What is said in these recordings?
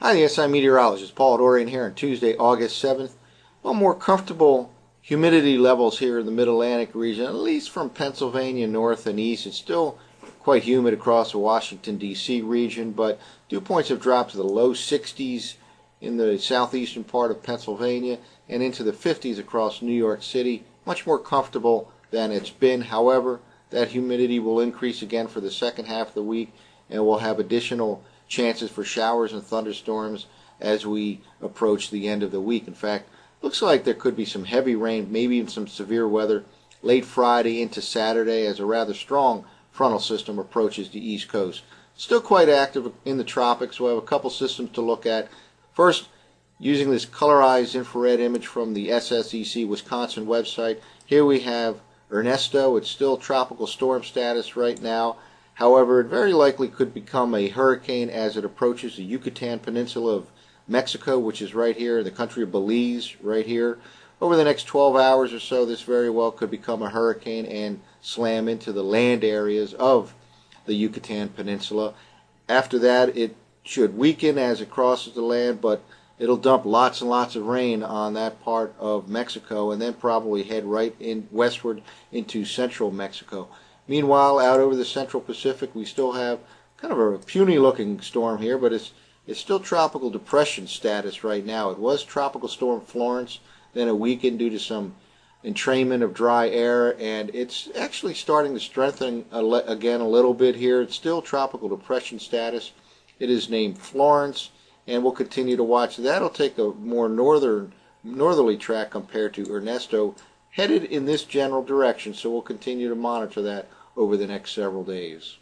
Hi, the SI meteorologist Paul Dorian here on Tuesday, August 7th. Well, more comfortable humidity levels here in the Mid-Atlantic region, at least from Pennsylvania north and east. It's still quite humid across the Washington, D.C. region, but dew points have dropped to the low 60s in the southeastern part of Pennsylvania and into the 50s across New York City. Much more comfortable than it's been. However, that humidity will increase again for the second half of the week, and we'll have additional chances for showers and thunderstorms as we approach the end of the week. In fact, looks like there could be some heavy rain, maybe even some severe weather late Friday into Saturday as a rather strong frontal system approaches the East Coast. Still quite active in the tropics. We'll have a couple systems to look at. First, using this colorized infrared image from the SSEC Wisconsin website, here we have Ernesto. It's still tropical storm status right now. However, it very likely could become a hurricane as it approaches the Yucatan Peninsula of Mexico, which is right here, the country of Belize, right here. Over the next 12 hours or so, this very well could become a hurricane and slam into the land areas of the Yucatan Peninsula. After that, it should weaken as it crosses the land, but it'll dump lots and lots of rain on that part of Mexico and then probably head right in westward into central Mexico. Meanwhile, out over the central Pacific, we still have kind of a puny-looking storm here, but it's still tropical depression status right now. It was Tropical Storm Florence, then it weakened due to some entrainment of dry air, and it's actually starting to strengthen again a little bit here. It's still tropical depression status. It is named Florence, and we'll continue to watch. That'll take a more northerly track compared to Ernesto, headed in this general direction, so we'll continue to monitor that over the next several days.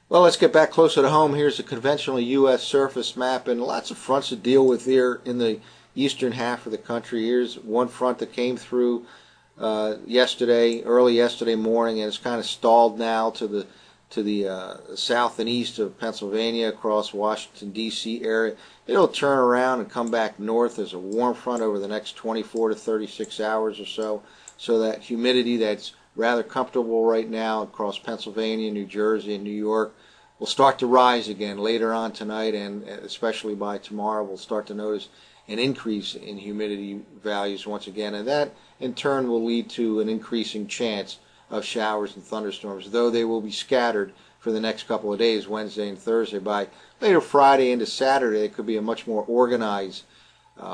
Well, let's get back closer to home. Here's a conventional U.S. surface map, and lots of fronts to deal with here in the eastern half of the country. Here's one front that came through early yesterday morning, and it's kind of stalled now to the south and east of Pennsylvania across Washington, D.C. area. It'll turn around and come back north as a warm front over the next 24 to 36 hours or so. So that humidity that's rather comfortable right now across Pennsylvania, New Jersey, and New York will start to rise again later on tonight, and especially by tomorrow we'll start to notice an increase in humidity values once again, and that in turn will lead to an increasing chance of showers and thunderstorms, though they will be scattered for the next couple of days, Wednesday and Thursday. By later Friday into Saturday, it could be a much more organized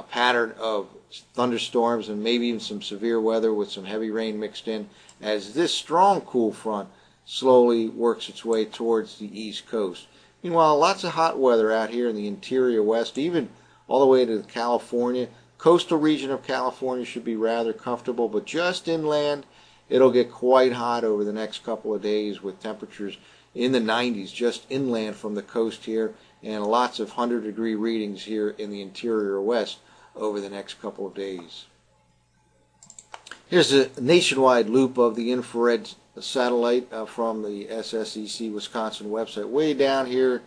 pattern of thunderstorms and maybe even some severe weather with some heavy rain mixed in as this strong cool front slowly works its way towards the East Coast. Meanwhile, lots of hot weather out here in the interior west, even all the way to California. Coastal region of California should be rather comfortable, but just inland it'll get quite hot over the next couple of days with temperatures in the 90s just inland from the coast here, and lots of 100-degree readings here in the interior west over the next couple of days. Here's a nationwide loop of the infrared satellite from the SSEC Wisconsin website. Way down here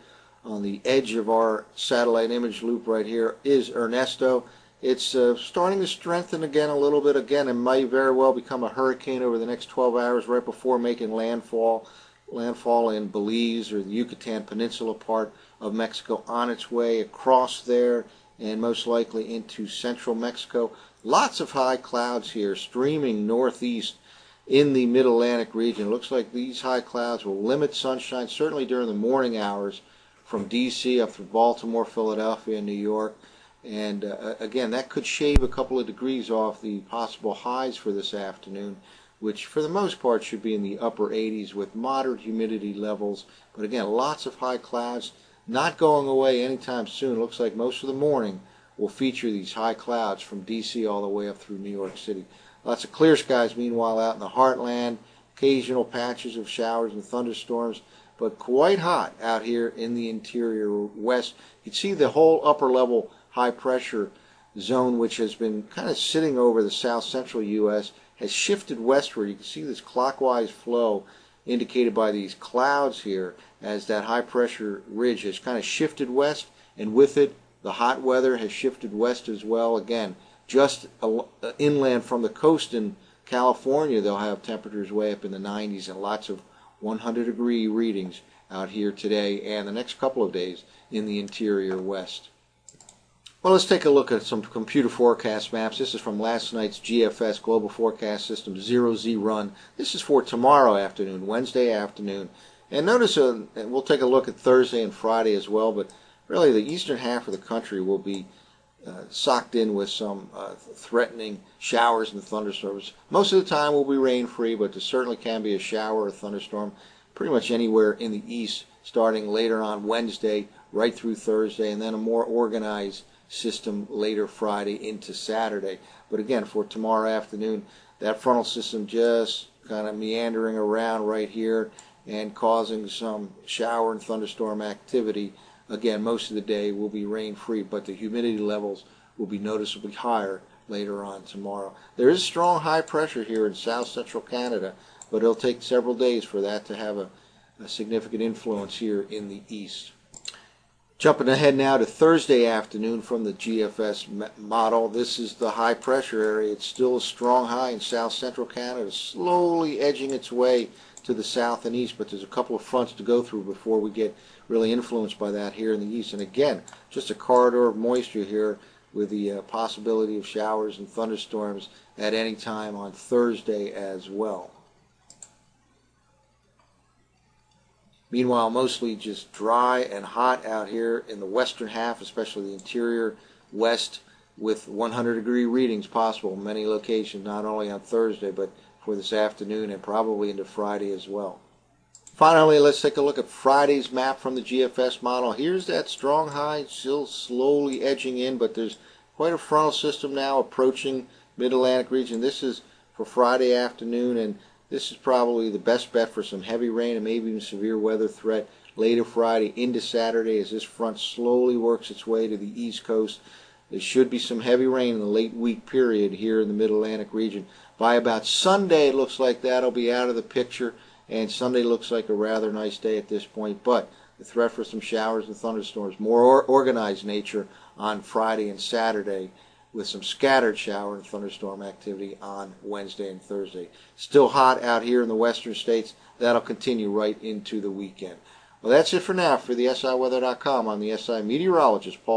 on the edge of our satellite image loop right here is Ernesto. It's starting to strengthen again a little bit. Again, it might very well become a hurricane over the next 12 hours right before making landfall in Belize or the Yucatan Peninsula part of Mexico, on its way across there and most likely into central Mexico. Lots of high clouds here streaming northeast in the Mid-Atlantic region. It looks like these high clouds will limit sunshine, certainly during the morning hours from D.C. up through Baltimore, Philadelphia, and New York. And again, that could shave a couple of degrees off the possible highs for this afternoon, which for the most part should be in the upper 80s with moderate humidity levels. But again, lots of high clouds not going away anytime soon. It looks like most of the morning will feature these high clouds from D.C. all the way up through New York City. Lots of clear skies, meanwhile, out in the heartland. Occasional patches of showers and thunderstorms, but quite hot out here in the interior west. You can see the whole upper level high pressure zone, which has been kind of sitting over the south central U.S., has shifted westward. You can see this clockwise flow indicated by these clouds here as that high pressure ridge has kind of shifted west, and with it the hot weather has shifted west as well. Again, just inland from the coast in California, they'll have temperatures way up in the 90s and lots of 100-degree readings out here today and the next couple of days in the interior west. Well, let's take a look at some computer forecast maps. This is from last night's GFS Global Forecast System 0Z run. This is for tomorrow afternoon, Wednesday afternoon. And notice, and we'll take a look at Thursday and Friday as well, but really the eastern half of the country will be socked in with some threatening showers and thunderstorms. Most of the time will be rain-free, but there certainly can be a shower or thunderstorm pretty much anywhere in the east, starting later on Wednesday, right through Thursday, and then a more organized system later Friday into Saturday. But again, for tomorrow afternoon, that frontal system just kind of meandering around right here and causing some shower and thunderstorm activity. Again, most of the day will be rain-free, but the humidity levels will be noticeably higher later on tomorrow. There is strong high pressure here in south central Canada, but it'll take several days for that to have a significant influence here in the east. Jumping ahead now to Thursday afternoon from the GFS model. This is the high pressure area. It's still a strong high in south central Canada, slowly edging its way to the south and east, but there's a couple of fronts to go through before we get really influenced by that here in the east. And again, just a corridor of moisture here with the possibility of showers and thunderstorms at any time on Thursday as well. Meanwhile, mostly just dry and hot out here in the western half, especially the interior west, with 100-degree readings possible in many locations, not only on Thursday, but for this afternoon and probably into Friday as well. Finally, let's take a look at Friday's map from the GFS model. Here's that strong high, still slowly edging in, but there's quite a frontal system now approaching Mid-Atlantic region. This is for Friday afternoon, and this is probably the best bet for some heavy rain and maybe even severe weather threat later Friday into Saturday as this front slowly works its way to the east coast. There should be some heavy rain in the late week period here in the Mid-Atlantic region. By about Sunday, it looks like that'll be out of the picture, and Sunday looks like a rather nice day at this point, but the threat for some showers and thunderstorms, more organized nature on Friday and Saturday, with some scattered shower and thunderstorm activity on Wednesday and Thursday. Still hot out here in the western states. That'll continue right into the weekend. Well, that's it for now for the SIweather.com. I'm the SI meteorologist, Paul.